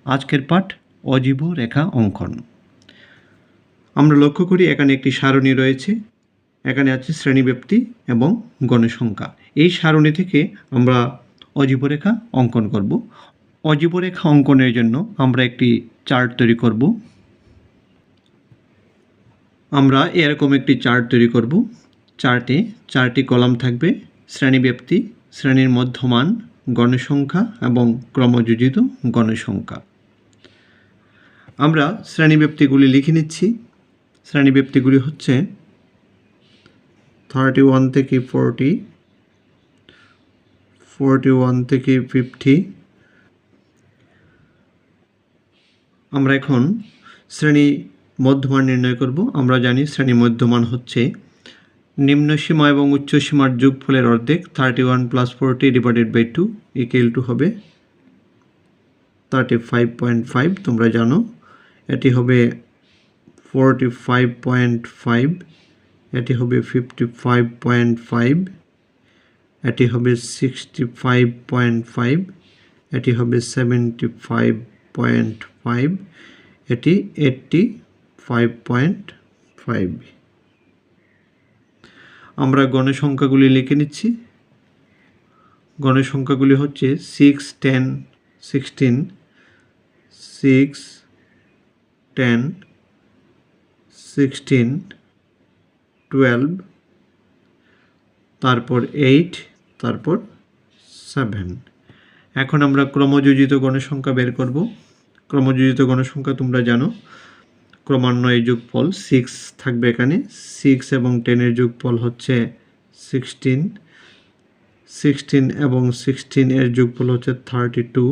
আজকের পাঠ অজীব রেখা অঙ্কন। আমরা লক্ষ্য করি এখানে একটি সারণী রয়েছে। এখানে আছে শ্রেণীব্যাপ্তি এবং গণসংখ্যা। এই সারণী থেকে আমরা অজীব রেখা অঙ্কন করব। অজীব রেখা অঙ্কনের জন্য আমরা একটি চার্ট তৈরি করব। আমরা এরকম একটি চার্ট তৈরি করব। চার্টে 4টি কলাম থাকবে: শ্রেণীব্যাপ্তি, শ্রেণীর মধ্যমান, গণসংখ্যা এবং ক্রমযোজিত গণসংখ্যা। আমরা শ্রেণীব্যাপ্তিগুলি লিখে নিচ্ছি। শ্রেণীব্যাপ্তিগুলি হচ্ছে 31 থেকে 40, 41 থেকে 50। আমরা এখন শ্রেণী মধ্যমান নির্ণয় করব। আমরা জানি শ্রেণী মধ্যমান হচ্ছে নিম্ন সীমা এবং উচ্চ সীমার যোগফলের অর্ধেক। 31 + 40 / 2 = হবে 35.5। তোমরা জানো এটি হবে 45.5, এটি হবে 55.5, এটি হবে 65.5, এটি হবে 75.5, এটি 85.5। আমরা গণসংখ্যাগুলি লিখে নিচ্ছি। গণসংখ্যাগুলি হচ্ছে 6, 10, 16, 6, 10, 16, 12, তারপর 8, তারপর 7। এখন আমরা ক্রমযোজিত গণসংখ্যা বের করব। ক্রমযোজিত গণসংখ্যা তোমরা জানো ক্রমান্বয়ে যোগফল 6 থাকবে। এখানে 6 এবং 10 এর যোগফল হচ্ছে 16, 16 এবং 16 এর যোগফল হচ্ছে 32,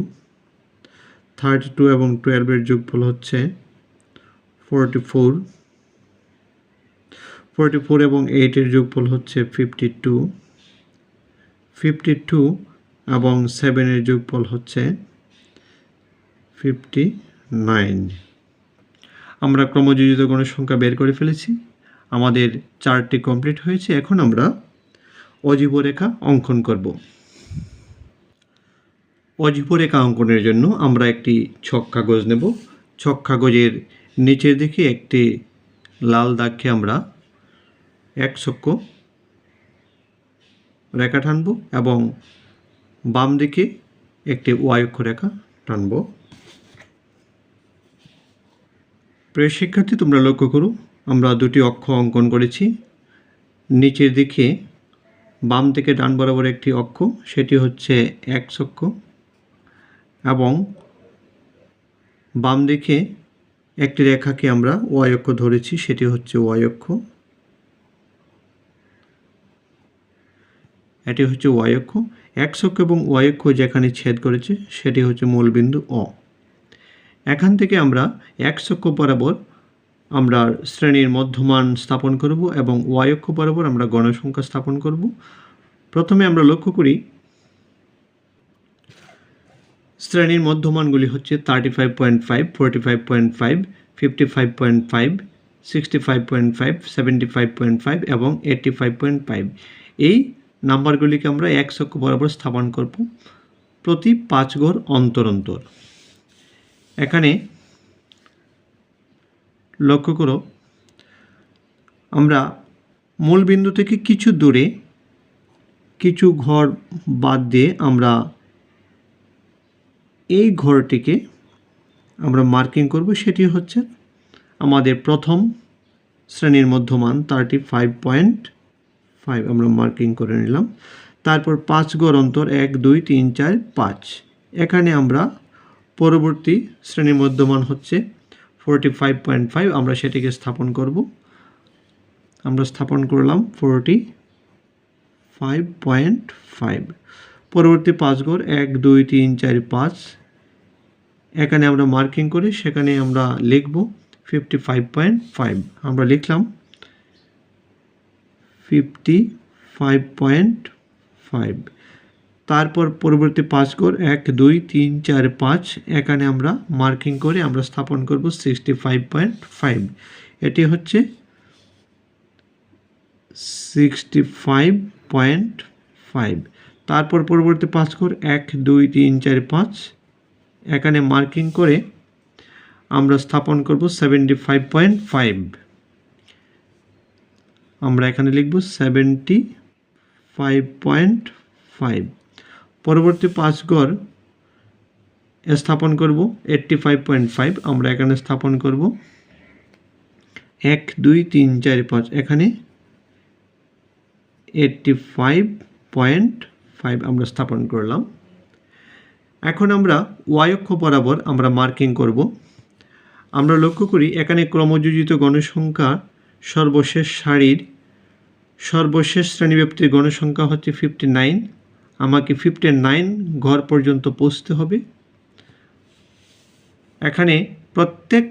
32 এবং 12 এর যোগফল হচ্ছে 44, 44 এবং 8 এর যোগফল হচ্ছে 52, 52 এবং 7 এর যোগফল হচ্ছে 59। আমরা ক্রমযোজিত গণসংখ্যা বের করে ফেলেছি। আমাদের চার্টটি কমপ্লিট হয়েছে। এখন আমরা অজীব রেখা অঙ্কন করব। অজীব রেখা অঙ্কনের জন্য আমরা একটি ছক কাগজ নেব। ছক কাগজের নিচের দিকে একটি লাল দাগকে আমরা এক চক্র রেখা টানব এবং বাম দিকে একটি ওয়াই অক্ষরেখা টানব। প্রিয় শিক্ষার্থী, তোমরা লক্ষ্য করো আমরা দুটি অক্ষ অঙ্কন করেছি। নিচের দিকে বাম থেকে ডান বরাবর একটি অক্ষ, সেটি হচ্ছে এক অক্ষ, এবং বাম দিকে একটি রেখাকে আমরা ওয়াই অক্ষ ধরেছি, সেটি হচ্ছে ওয়াই অক্ষ। এটি হচ্ছে ওয়াই অক্ষ। এক্স অক্ষ এবং ওয়াই অক্ষ যেখানে ছেদ করেছে সেটি হচ্ছে মূলবিন্দু অ। এখান থেকে আমরা এক্স অক্ষ বরাবর আমরা শ্রেণীর মধ্যমান স্থাপন করব এবং ওয়াই অক্ষ বরাবর আমরা গণসংখ্যা স্থাপন করব। প্রথমে আমরা লক্ষ্য করি শ্রেণীর মধ্যমানগুলি হচ্ছে 35.5, 45.5, 55.5, 65.5, 75.5 এবং 85.5। এই নাম্বারগুলিকে আমরা এক্স অক্ষ বরাবর স্থাপন করব প্রতি 5 ঘর অন্তর অন্তর। এখানে লক্ষ্য করো আমরা মূল বিন্দু থেকে কিছু দূরে কিছু ঘর বাদ দিয়ে আমরা এই ঘরটিকে আমরা মার্কিং করব। সেটি হচ্ছে আমাদের প্রথম শ্রেণীর মধ্যমান 35.5 আমরা মার্কিং করে নিলাম। তারপর 5 ঘর অন্তর 1, 2, 3, 4, 5। এখানে আমরা পরবর্তী শ্রেণীর মধ্যমান হচ্ছে 45.5, আমরা সেটিকে স্থাপন করব। আমরা স্থাপন করলাম 45.5। পরবর্তী 5 ঘর 1, 2, 3, 4, 5। এখানে আমরা মার্কিং করে সেখানে আমরা লিখব 55.5। আমরা লিখলাম 55.5। তারপর পরবর্তী 5 ঘর 1, 2, 3, 4, 5। এখানে আমরা মার্কিং করে আমরা স্থাপন করব 65.5। এটি হচ্ছে 65.5। তারপর পরবর্তী 5 ঘর 1, 2, 3, 4, 5। এখানে মার্কিং করে আমরা স্থাপন করব 75.5। আমরা এখানে লিখব 75.5। পরবর্তী 5 ঘর স্থাপন করব 85.5। আমরা এখানে স্থাপন করব 1 2 3 4 5। এখানে 85.5 আমরা স্থাপন করলাম। এখন আমরা y অক্ষ বরাবর আমরা মার্কিং করব। আমরা লক্ষ্য করি এখানে ক্রমযোজিত গণসংখ্যা সর্বশেষ সারির সর্বশেষ শ্রেণীব্যাপ্তির গণসংখ্যা হচ্ছে 59। আমাকে 59 ঘর পর্যন্ত পৌঁছতে হবে। এখানে প্রত্যেক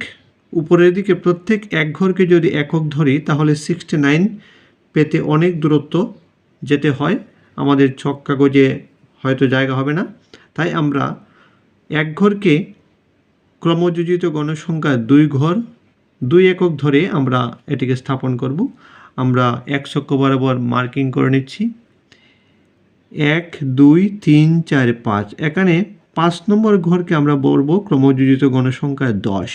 উপরের দিকে প্রত্যেক এক ঘরকে যদি একক ধরি তাহলে 69 পেতে অনেক দূরত্ব যেতে হয়। আমাদের ছক কাগজে হয়তো জায়গা হবে না, তাই আমরা এক ঘরকে ক্রমযোজিত গণসংখ্যা 2 ঘর 2 একক ধরে আমরা এটিকে স্থাপন করব। আমরা এক অক্ষ বরাবর মার্কিং করে নিচ্ছি 1 2 3 4 5। এখানে 5 নম্বর ঘরকে আমরা বলব ক্রমযোজিত গণসংখ্যা 10।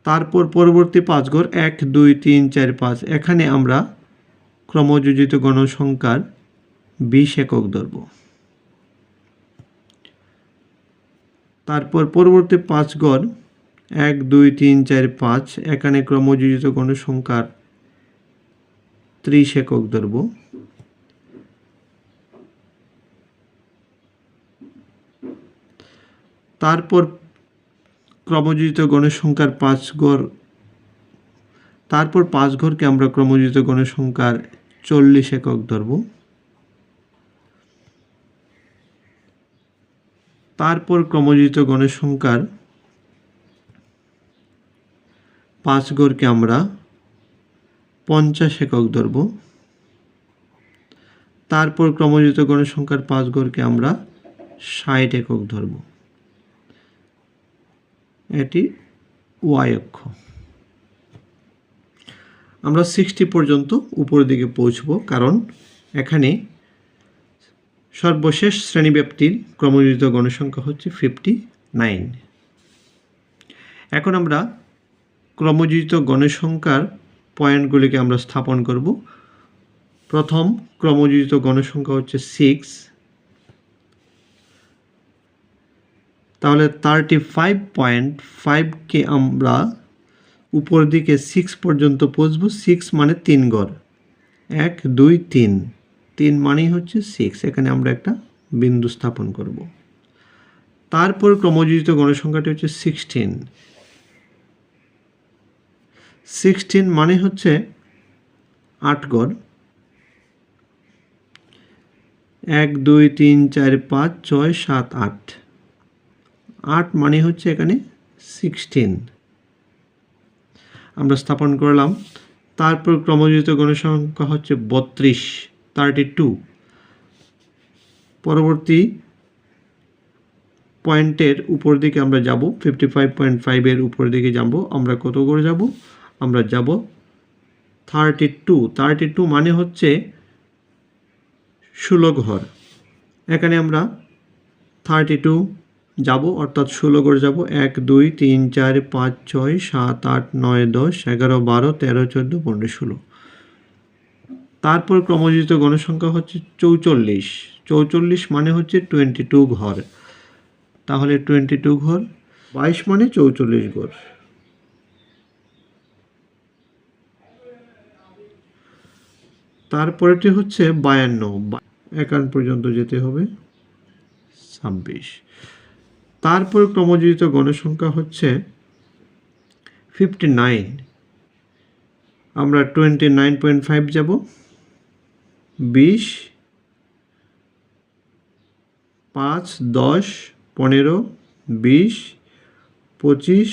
তারপর পরবর্তী 5 ঘর 1 2 3 4 5। এখানে আমরা ক্রমযোজিত গণসংখ্যার 20 একক ধরব। তারপর পরবর্তী 5 ঘর 1 2 3 4 5। এখানে ক্রমযোজিত গণসংখ্যার 30 একক ধরব। তারপর ক্রমযোজিত গণসংখ্যার 5 ঘর তারপর 5 ঘরকে আমরা ক্রমযোজিত গণসংখ্যার 40 একক ধরব। তারপর ক্রমযোজিত গণসংখ্যার 5 ঘরকে আমরা 50 একক ধরব। তারপর ক্রমযোজিত গণসংখ্যার 5 ঘরকে আমরা 60 একক ধরব। এটি y অক্ষ। আমরা 60 পর্যন্ত উপরের দিকে পৌঁছব, কারণ এখানে সর্বশেষ শ্রেণীব্যাপ্তির ক্রমযোজিত গণসংখ্যা হচ্ছে 59। এখন আমরা ক্রমযোজিত গণসংখ্যার পয়েন্টগুলিকে আমরা স্থাপন করব। প্রথম ক্রমযোজিত গণসংখ্যা হচ্ছে 6। তাহলে 35.5কে আমরা উপর দিকে 6 পর্যন্ত পৌঁছব। 6 মানে 3 ঘর 1 2 3 3 মানেই হচ্ছে 6। এখানে আমরা একটা বিন্দু স্থাপন করব। তারপর ক্রমযোজিত গণসংখ্যাটি হচ্ছে 16। 16 মানে হচ্ছে 8 ঘর 1 2 3 4 5 6 7 8। 8 মানে হচ্ছে এখানে 16 আমরা স্থাপন করলাম। তারপর ক্রমযোজিত গণসংখ্যা হচ্ছে 32। পরবর্তী পয়েন্টের উপর দিকে আমরা যাব 55.5 এর উপর দিকে যাব। আমরা কত করে যাব? আমরা যাব 32 মানে হচ্ছে 16 ঘর। এখানে আমরা 32 যাব, অর্থাৎ 16 ঘর যাব। 1 2 3 4 5 6 7 8 9 10 11 12 13 14 15 16। তারপর ক্রমযোজিত গণসংখ্যা হচ্ছে 44 মানে হচ্ছে 22 ঘর। তাহলে 22 ঘর 22 মানে 44 ঘর। তারপরেটি হচ্ছে 52, এখান পর্যন্ত যেতে হবে 26। তারপর ক্রমযোজিত গণসংখ্যা হচ্ছে 59। আমরা 29.5 যাব। 20 5 10 15 20 25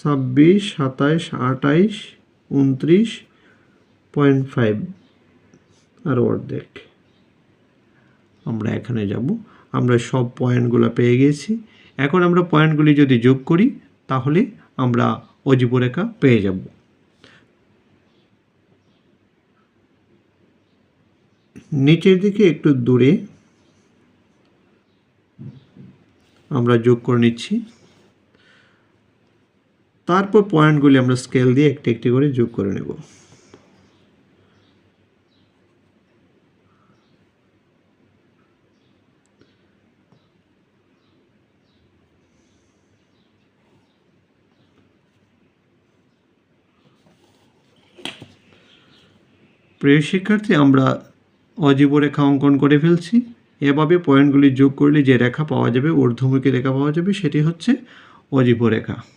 26 27 28 29.5 আর অর্ধেক। আমরা এখানে যাব। আমরা সব পয়েন্টগুলো পেয়ে গেছি। এখন আমরা পয়েন্টগুলি যদি যোগ করি তাহলে আমরা অজীবরেখা পেয়ে যাব। নিচের দিকে একটু দূরে আমরা যোগ করে নিচ্ছি। তারপর পয়েন্টগুলি আমরা স্কেল দিয়ে একটি একটি করে যোগ করে নেব। প্রিয় শিক্ষার্থী, আমরা অজীব রেখা অঙ্কন করে ফেলছি। এভাবে পয়েন্টগুলি যোগ করলে যে রেখা পাওয়া যাবে, ঊর্ধ্বমুখী রেখা পাওয়া যাবে, সেটি হচ্ছে অজীব রেখা।